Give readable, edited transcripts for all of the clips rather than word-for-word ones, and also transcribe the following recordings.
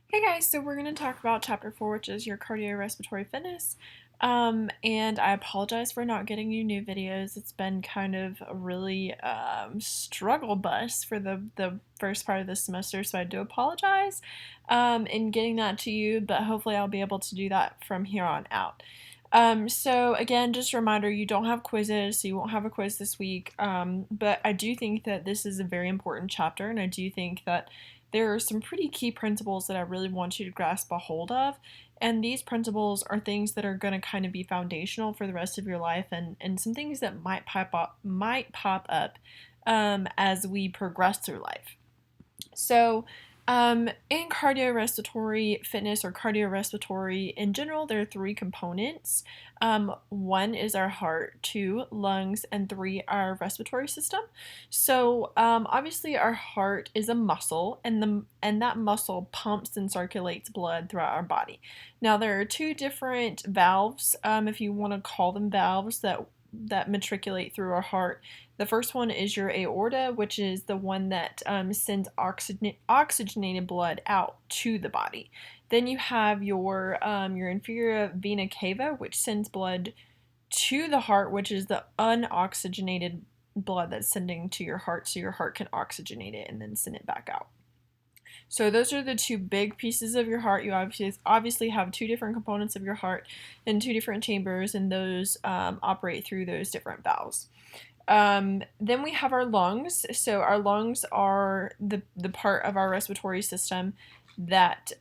Hey guys, so we're going to talk about chapter 4, which is your cardiorespiratory fitness. And I apologize for not getting you new videos. It's been kind of a really struggle bus for the first part of the semester, so I do apologize in getting that to you, but hopefully I'll be able to do that from here on out. So again, just a reminder, you don't have quizzes, so you won't have a quiz this week. But I do think that this is a very important chapter, and I do think that there are some pretty key principles that I really want you to grasp a hold of. And these principles are things that are going to kind of be foundational for the rest of your life, and some things that might pop up as we progress through life. So, in cardiorespiratory fitness or cardiorespiratory in general, there are three components. One is our heart, two, lungs, and three, our respiratory system. So, obviously, our heart is a muscle, and that muscle pumps and circulates blood throughout our body. Now, there are two different valves, if you want to call them valves, that matriculate through our heart. The first one is your aorta, which is the one that sends oxygenated blood out to the body. Then you have your inferior vena cava, which sends blood to the heart, which is the unoxygenated blood that's sending to your heart, so your heart can oxygenate it and then send it back out. So those are the two big pieces of your heart. You obviously have two different components of your heart and two different chambers, and those operate through those different valves. Then we have our lungs. So our lungs are the part of our respiratory system that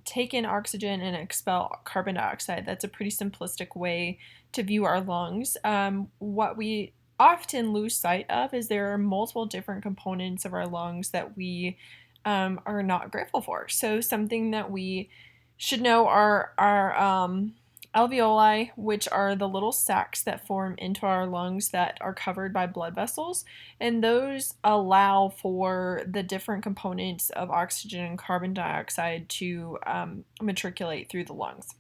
take in oxygen and expel carbon dioxide. That's a pretty simplistic way to view our lungs. What we often lose sight of is there are multiple different components of our lungs that we are not grateful for. So something that we should know are our alveoli, which are the little sacs that form into our lungs that are covered by blood vessels, and those allow for the different components of oxygen and carbon dioxide to matriculate through the lungs.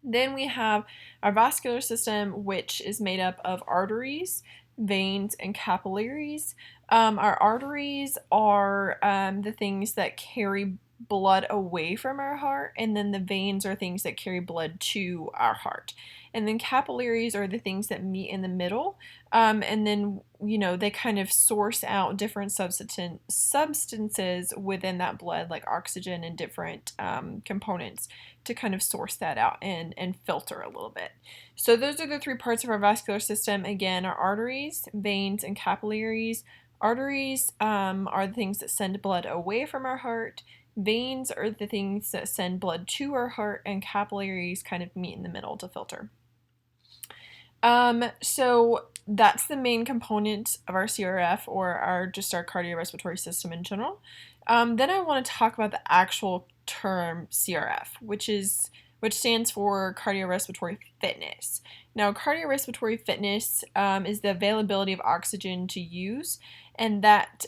Then we have our vascular system, which is made up of arteries, veins, and capillaries. Our arteries are the things that carry blood away from our heart, and then the veins are things that carry blood to our heart. And then capillaries are the things that meet in the middle, and then they kind of source out different substances within that blood, like oxygen and different components, to kind of source that out and filter a little bit. So those are the three parts of our vascular system. Again, our arteries, veins, and capillaries. Arteries are the things that send blood away from our heart. Veins are the things that send blood to our heart, and capillaries kind of meet in the middle to filter. So that's the main component of our CRF, or our cardiorespiratory system in general. Then I want to talk about the actual term CRF, which stands for cardiorespiratory fitness. Now, cardiorespiratory fitness is the availability of oxygen to use, and that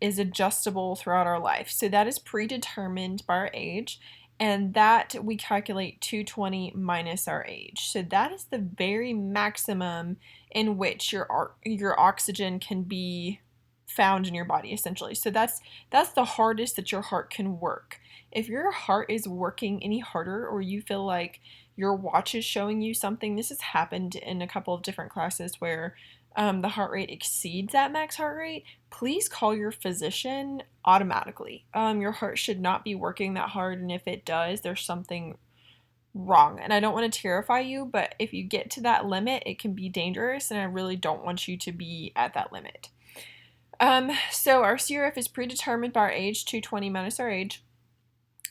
is adjustable throughout our life. So that is predetermined by our age, and that we calculate 220 minus our age. So that is the very maximum in which your oxygen can be found in your body, essentially. So that's the hardest that your heart can work. If your heart is working any harder, or you feel like your watch is showing you something, this has happened in a couple of different classes where the heart rate exceeds that max heart rate, please call your physician automatically. Your heart should not be working that hard, and if it does, there's something wrong. And I don't want to terrify you, but if you get to that limit, it can be dangerous, and I really don't want you to be at that limit. So our CRF is predetermined by our age, 220 minus our age.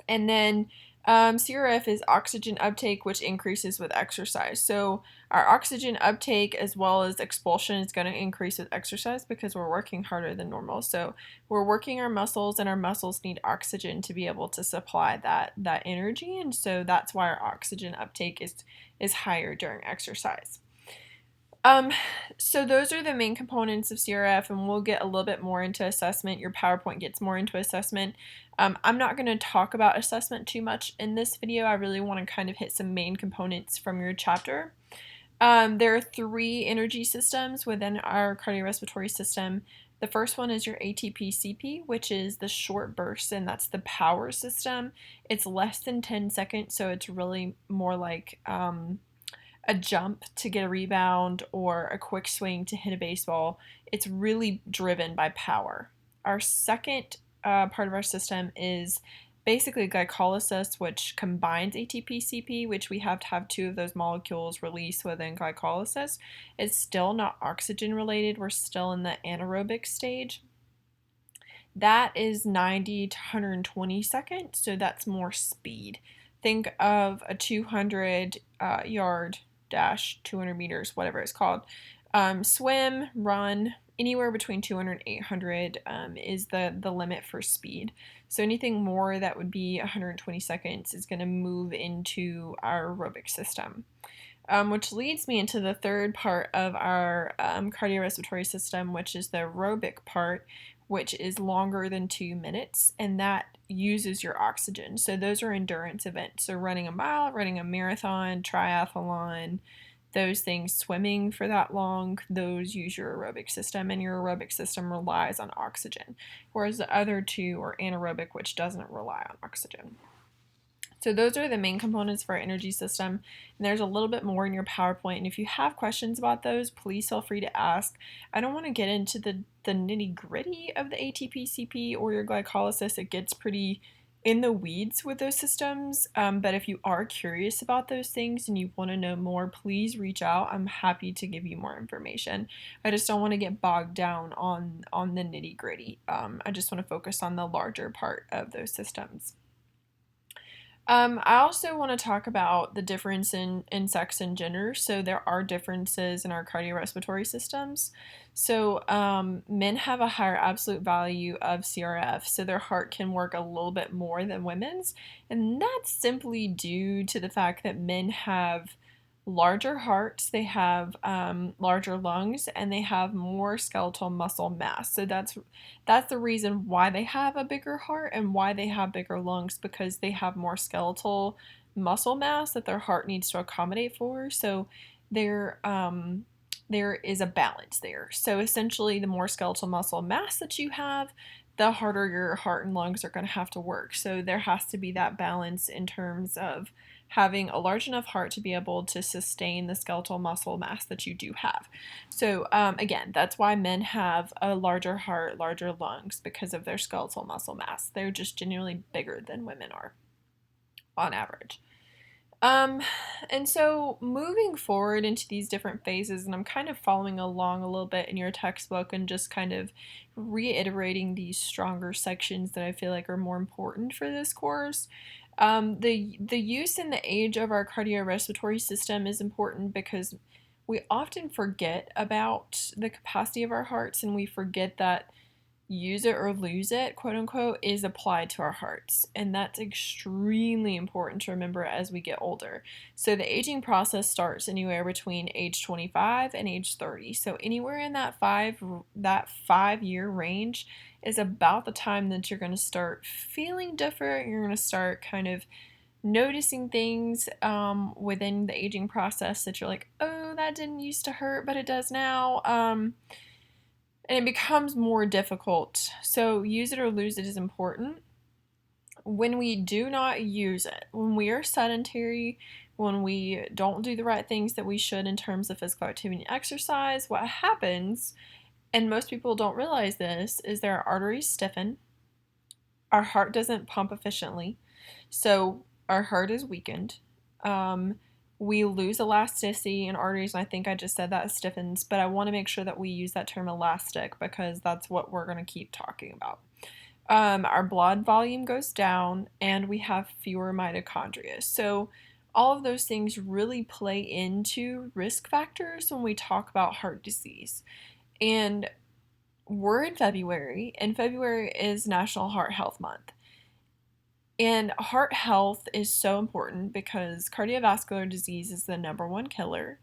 And then CRF is oxygen uptake, which increases with exercise. So our oxygen uptake as well as expulsion is going to increase with exercise because we're working harder than normal. So we're working our muscles, and our muscles need oxygen to be able to supply that energy. And so that's why our oxygen uptake is higher during exercise. So those are the main components of CRF, and we'll get a little bit more into assessment. Your PowerPoint gets more into assessment. I'm not going to talk about assessment too much in this video. I really want to kind of hit some main components from your chapter. There are three energy systems within our cardiorespiratory system. The first one is your ATP-CP, which is the short burst, and that's the power system. It's less than 10 seconds, so it's really more like a jump to get a rebound or a quick swing to hit a baseball. It's really driven by power. Our second part of our system is basically glycolysis, which combines ATP-CP, which we have to have two of those molecules released within glycolysis. It's still not oxygen related. We're still in the anaerobic stage. That is 90 to 120 seconds, so that's more speed. Think of a 200 yard dash, 200 meters, whatever it's called. Swim, run, anywhere between 200 and 800 is the limit for speed. So anything more that would be 120 seconds is going to move into our aerobic system. Which leads me into the third part of our cardiorespiratory system, which is the aerobic part, which is longer than 2 minutes, and that uses your oxygen. So those are endurance events. So running a mile, running a marathon, triathlon, those things, swimming for that long, those use your aerobic system, and your aerobic system relies on oxygen, whereas the other two are anaerobic, which doesn't rely on oxygen. So those are the main components for our energy system, and there's a little bit more in your PowerPoint, and if you have questions about those, please feel free to ask. I don't want to get into the nitty-gritty of the ATP-CP or your glycolysis. It gets pretty in the weeds with those systems, but if you are curious about those things and you want to know more, please reach out. I'm happy to give you more information. I just don't want to get bogged down on the nitty-gritty. I just want to focus on the larger part of those systems. I also want to talk about the difference in sex and gender. So there are differences in our cardiorespiratory systems. So men have a higher absolute value of CRF, so their heart can work a little bit more than women's. And that's simply due to the fact that men have larger hearts, they have larger lungs, and they have more skeletal muscle mass. So that's the reason why they have a bigger heart and why they have bigger lungs, because they have more skeletal muscle mass that their heart needs to accommodate for. So there is a balance there. So essentially, the more skeletal muscle mass that you have, the harder your heart and lungs are going to have to work. So there has to be that balance in terms of having a large enough heart to be able to sustain the skeletal muscle mass that you do have. So again, that's why men have a larger heart, larger lungs, because of their skeletal muscle mass. They're just generally bigger than women are on average. And so moving forward into these different phases, and I'm kind of following along a little bit in your textbook and just kind of reiterating these stronger sections that I feel like are more important for this course. The use and the age of our cardiorespiratory system is important because we often forget about the capacity of our hearts, and we forget that use it or lose it, quote unquote, is applied to our hearts. And that's extremely important to remember as we get older. So the aging process starts anywhere between age 25 and age 30. So anywhere in that 5 year range is about the time that you're going to start feeling different. You're going to start kind of noticing things within the aging process that you're like, oh, that didn't used to hurt, but it does now. And it becomes more difficult. So use it or lose it is important. When we do not use it, when we are sedentary, when we don't do the right things that we should in terms of physical activity and exercise, what happens, and most people don't realize this, is their arteries stiffen, our heart doesn't pump efficiently, so our heart is weakened. We lose elasticity in arteries, and I think I just said that stiffens, but I want to make sure that we use that term elastic because that's what we're going to keep talking about. Our blood volume goes down, and we have fewer mitochondria. So all of those things really play into risk factors when we talk about heart disease. And we're in February, and February is National Heart Health Month. And heart health is so important because cardiovascular disease is the #1 killer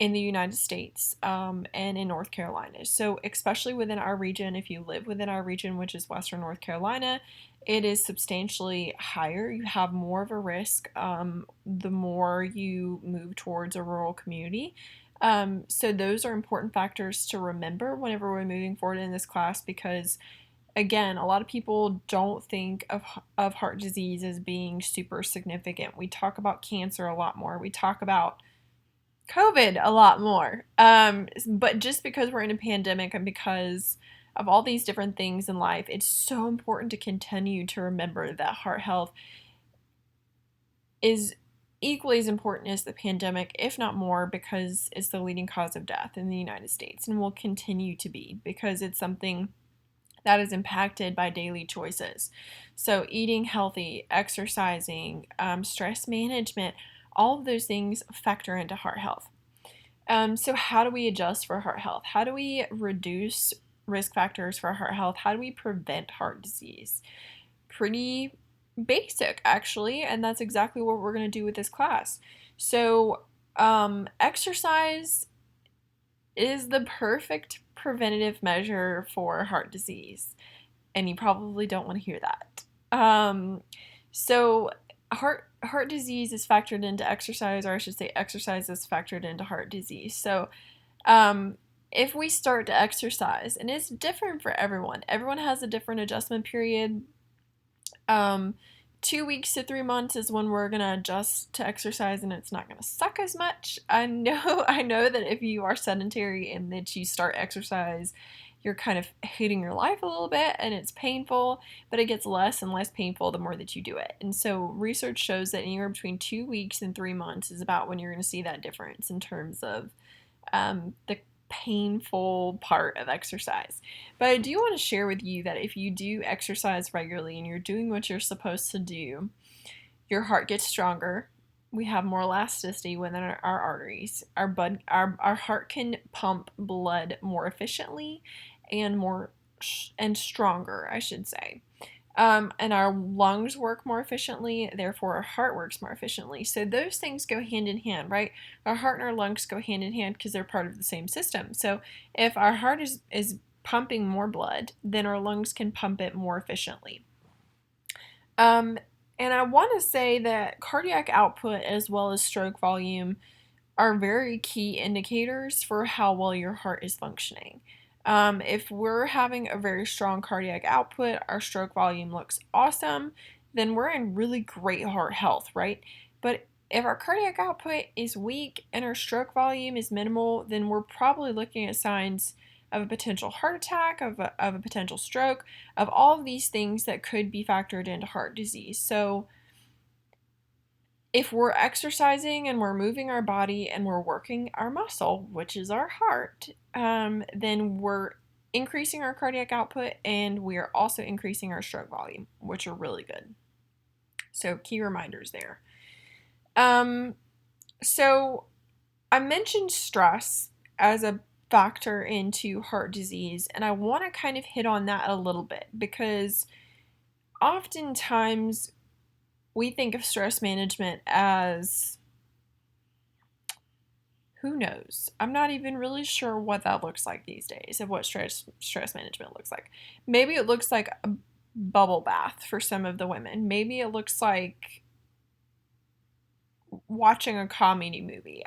in the United States and in North Carolina. So especially within our region, if you live within our region, which is Western North Carolina, it is substantially higher. You have more of a risk the more you move towards a rural community. So those are important factors to remember whenever we're moving forward in this class because again, a lot of people don't think of heart disease as being super significant. We talk about cancer a lot more. We talk about COVID a lot more. But just because we're in a pandemic and because of all these different things in life, it's so important to continue to remember that heart health is equally as important as the pandemic, if not more, because it's the leading cause of death in the United States and will continue to be because it's something that is impacted by daily choices. So, eating healthy, exercising, stress management, all of those things factor into heart health. So, how do we adjust for heart health? How do we reduce risk factors for heart health? How do we prevent heart disease? Pretty basic, actually, and that's exactly what we're going to do with this class. So, exercise is the perfect preventative measure for heart disease, and you probably don't want to hear that. So heart disease is factored into exercise, or I should say, exercise is factored into heart disease. So, if we start to exercise, and it's different for everyone. Everyone has a different adjustment period. 2 weeks to 3 months is when we're gonna adjust to exercise and it's not gonna suck as much. I know that if you are sedentary and that you start exercise, you're kind of hating your life a little bit and it's painful, but it gets less and less painful the more that you do it. And so research shows that anywhere between 2 weeks and 3 months is about when you're gonna see that difference in terms of the painful part of exercise. But I do want to share with you that if you do exercise regularly and you're doing what you're supposed to do, your heart gets stronger. We have more elasticity within our arteries. Our heart can pump blood more efficiently and and stronger, I should say. And our lungs work more efficiently, therefore our heart works more efficiently. So those things go hand in hand, right? Our heart and our lungs go hand in hand because they're part of the same system. So if our heart is pumping more blood, then our lungs can pump it more efficiently. And I want to say that cardiac output as well as stroke volume are very key indicators for how well your heart is functioning. If we're having a very strong cardiac output, our stroke volume looks awesome, then we're in really great heart health, right? But if our cardiac output is weak and our stroke volume is minimal, then we're probably looking at signs of a potential heart attack, of a potential stroke, of all of these things that could be factored into heart disease. So, if we're exercising and we're moving our body and we're working our muscle, which is our heart, then we're increasing our cardiac output and we are also increasing our stroke volume, which are really good. So, key reminders there. So I mentioned stress as a factor into heart disease, and I want to kind of hit on that a little bit because oftentimes we think of stress management as who knows? I'm not even really sure what that looks like these days of what stress management looks like. Maybe it looks like a bubble bath for some of the women. Maybe it looks like watching a comedy movie.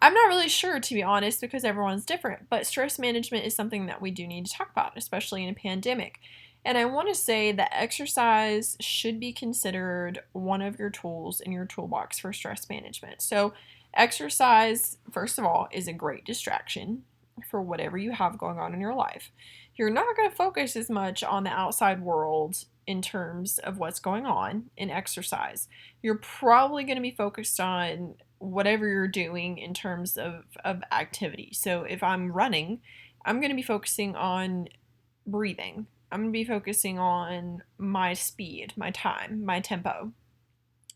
I'm not really sure, to be honest, because everyone's different, but stress management is something that we do need to talk about, especially in a pandemic. And I want to say that exercise should be considered one of your tools in your toolbox for stress management. So, exercise, first of all, is a great distraction for whatever you have going on in your life. You're not going to focus as much on the outside world in terms of what's going on in exercise. You're probably going to be focused on whatever you're doing in terms of activity. So if I'm running, I'm going to be focusing on breathing. I'm going to be focusing on my speed, my time, my tempo.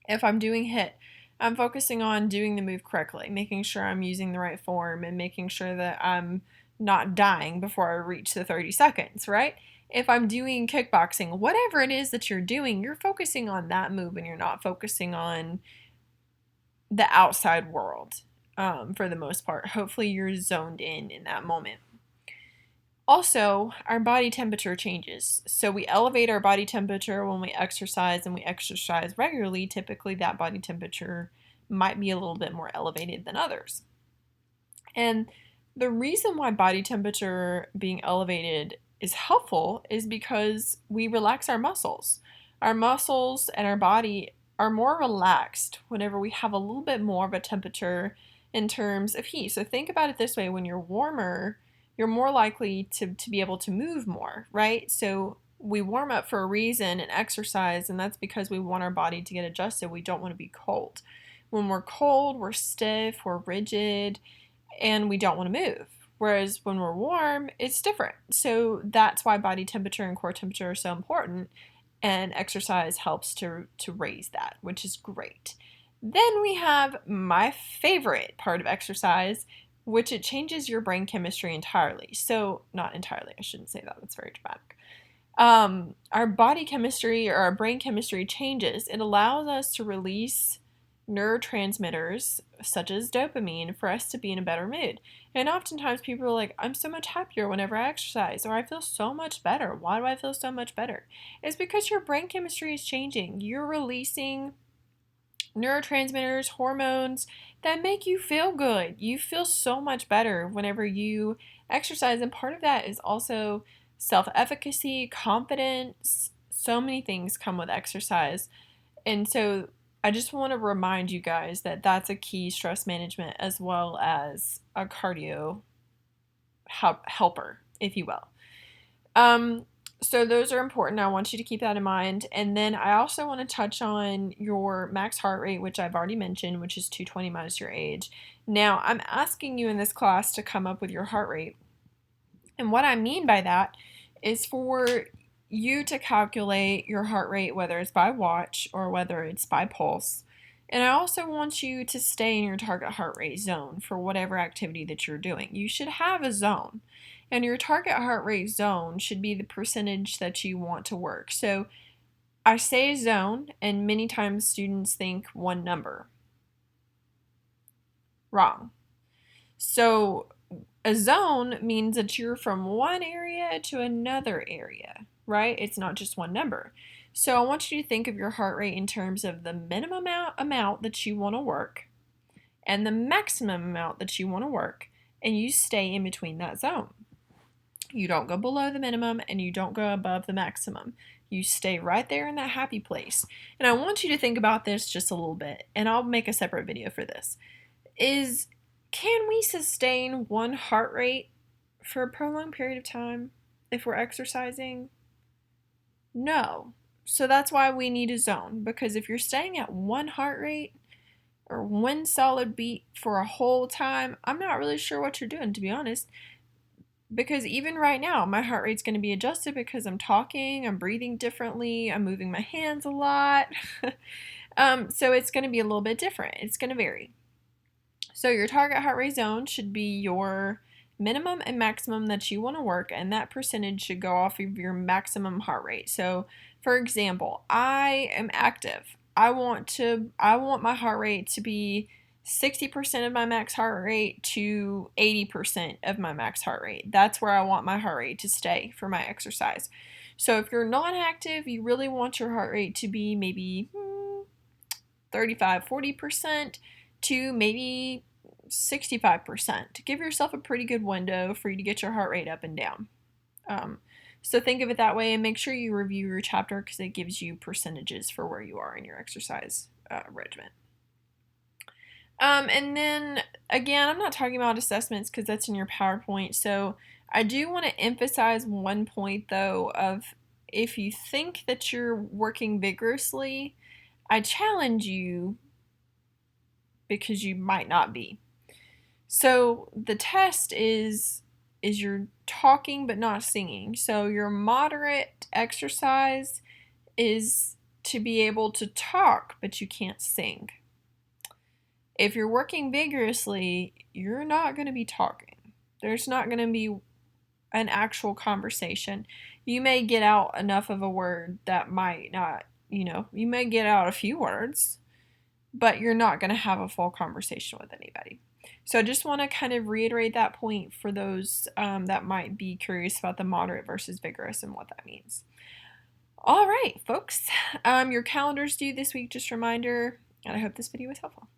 If I'm doing HIIT, I'm focusing on doing the move correctly, making sure I'm using the right form and making sure that I'm not dying before I reach the 30 seconds, right? If I'm doing kickboxing, whatever it is that you're doing, you're focusing on that move and you're not focusing on the outside world for the most part. Hopefully, you're zoned in that moment. Also, our body temperature changes. So we elevate our body temperature when we exercise and we exercise regularly. Typically, that body temperature might be a little bit more elevated than others. And the reason why body temperature being elevated is helpful is because we relax our muscles. Our muscles and our body are more relaxed whenever we have a little bit more of a temperature in terms of heat. So think about it this way: when you're warmer, you're more likely to be able to move more, right? So we warm up for a reason and exercise, and that's because we want our body to get adjusted. We don't want to be cold. When we're cold, we're stiff, we're rigid, and we don't want to move. Whereas when we're warm, it's different. So that's why body temperature and core temperature are so important, and exercise helps to raise that, which is great. Then we have my favorite part of exercise, which it changes your brain chemistry entirely. So, not entirely, I shouldn't say that, that's very dramatic. Our body chemistry or our brain chemistry changes. It allows us to release neurotransmitters such as dopamine for us to be in a better mood. And oftentimes people are like, I'm so much happier whenever I exercise, or I feel so much better. Why do I feel so much better? It's because your brain chemistry is changing. You're releasing neurotransmitters, hormones that make you feel good. You feel so much better whenever you exercise. And part of that is also self efficacy, confidence. So many things come with exercise. And so I just want to remind you guys that that's a key stress management as well as a cardio helper, if you will. So those are important. I want you to keep that in mind. And then I also want to touch on your max heart rate, which I've already mentioned, which is 220 minus your age. Now, I'm asking you in this class to come up with your heart rate. And what I mean by that is for you to calculate your heart rate, whether it's by watch or whether it's by pulse. And I also want you to stay in your target heart rate zone for whatever activity that you're doing. You should have a zone. And your target heart rate zone should be the percentage that you want to work. So I say zone, and many times students think one number. Wrong. So a zone means that you're from one area to another area, right? It's not just one number. So I want you to think of your heart rate in terms of the minimum amount that you want to work and the maximum amount that you want to work, and you stay in between that zone. You don't go below the minimum and you don't go above the maximum. You stay right there in that happy place. And I want you to think about this just a little bit, and I'll make a separate video for this. Can we sustain one heart rate for a prolonged period of time if we're exercising? No. So that's why we need a zone, because if you're staying at one heart rate or one solid beat for a whole time, I'm not really sure what you're doing, to be honest. Because even right now, my heart rate's going to be adjusted because I'm talking, I'm breathing differently, I'm moving my hands a lot. So it's going to be a little bit different. It's going to vary. So your target heart rate zone should be your minimum and maximum that you want to work, and that percentage should go off of your maximum heart rate. So, for example, I am active. I want my heart rate to be 60% of my max heart rate to 80% of my max heart rate. That's where I want my heart rate to stay for my exercise. So if you're non-active, you really want your heart rate to be maybe 35-40% to maybe 65%. Give yourself a pretty good window for you to get your heart rate up and down. So think of it that way, and make sure you review your chapter because it gives you percentages for where you are in your exercise regimen. And then again, I'm not talking about assessments because that's in your PowerPoint. So I do want to emphasize one point though of if you think that you're working vigorously, I challenge you because you might not be. So the test is you're talking but not singing. So your moderate exercise is to be able to talk but you can't sing. If you're working vigorously, you're not going to be talking. There's not going to be an actual conversation. You may get out enough of a word that might not, you may get out a few words, but you're not going to have a full conversation with anybody. So I just want to kind of reiterate that point for those that might be curious about the moderate versus vigorous and what that means. All right, folks, your calendar's due this week, just a reminder, and I hope this video was helpful.